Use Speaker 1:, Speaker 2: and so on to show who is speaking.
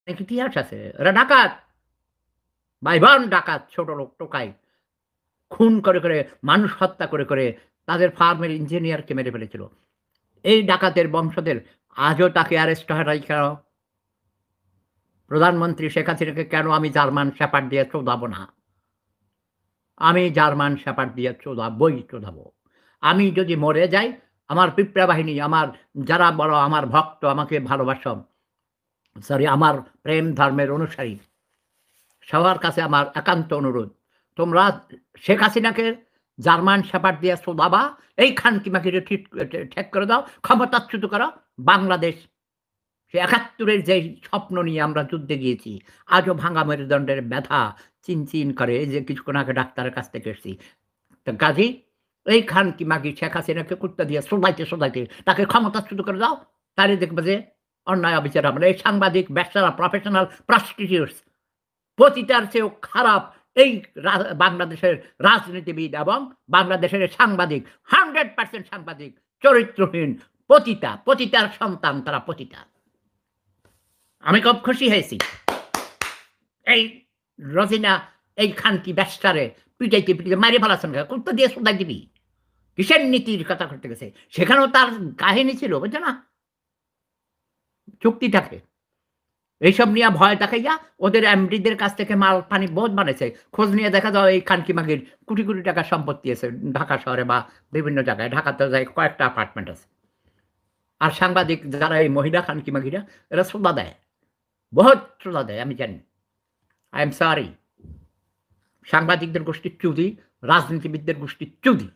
Speaker 1: ইতিহাস আছে। এরা ডাকাত, ভাইবান ডাকাত, ছোট লোক টোকাই। খুন করে, মানুষ হত্যা করে তাদের ফার্মের ইঞ্জিনিয়ারকে মেরে ফেলেছিল। এই ডাকাতের বংশধর আজও তাকে অ্যারেস্ট হয় নাই কেন? প্রধানমন্ত্রী শেখ হাসিনাকে কেন আমি জার্মান শেপার্ড দিয়ে চোদাবো না? আমি জার্মান শেপার্ড দিয়ে চোদাবো। আমি যদি মরে যাই, আমার পিঁপড়া বাহিনী, আমার যারা বড় আমার ভক্ত, আমাকে ভালোবাসো, আমার প্রেম ধর্মের অনুসারী, সবার কাছে আমার একান্ত অনুরোধ, তোমরা শেখ হাসিনাকে জার্মান শেপার্ড দিয়ে চোদাবা, এই খানকি-মাকিরে ঠেক করে দাও, ক্ষমতাচ্যুত করো। বাংলাদেশ সে ৭১-এর যে স্বপ্ন নিয়ে আমরা যুদ্ধে গিয়েছি, আজও ভাঙা মেরুদণ্ডের ব্যথা চিনচিন করে। এই যে কিছুক্ষণ আগে ডাক্তারের কাছ থেকে এসেছি। তো কাজেই এই খানকি-মাগি শেখ হাসিনাকে কুত্তা দিয়ে শোধাইতে তাকে ক্ষমতাচ্যুত করে দাও। তাহলে দেখবে যে অন্যায় অবিচার হবে না। এই সাংবাদিক, ব্যবসারা, প্রফেশনাল প্রস্টিটিউটস পতিতার চেয়েও খারাপ এই বাংলাদেশের রাজনীতিবিদ এবং বাংলাদেশের সাংবাদিক 100% সাংবাদিক চরিত্রহীন, পতিতার সন্তান তারা, পতিতা। আমি খুব খুশি হয়েছি। এই রোজিনা এই খানকি ব্যাসটারে পিটাইতে মাইরে ফেলাচ্ছেন, কুত্তা দিয়ে শোধাই দিবি। কিসের নীতির কথা করতে গেছে? সেখানেও তার কাহিনী ছিল, বুঝছো না? চুক্তিটাকে এইসব নিয়ে ভয় দেখাইয়া ওদের এমডিদের কাছ থেকে মাল পানি বহুত বানাইছে। খোঁজ নিয়ে দেখা যায় এই খানকি-মাগির কোটি টাকার সম্পত্তি আছে ঢাকা শহরে বা বিভিন্ন জায়গায়। ঢাকাতে যাই কয়েকটা অ্যাপার্টমেন্ট আছে। আর সাংবাদিক যারা এই মহিলা খানকি-মাগিরা এরা শ্রদ্ধা দেয়। বহুত শ্রদ্ধা দেয়, আমি জানি। I am sorry. সাংবাদিকদের গোষ্ঠীর চুদি, রাজনীতিবিদদের গোষ্ঠীর চুদি।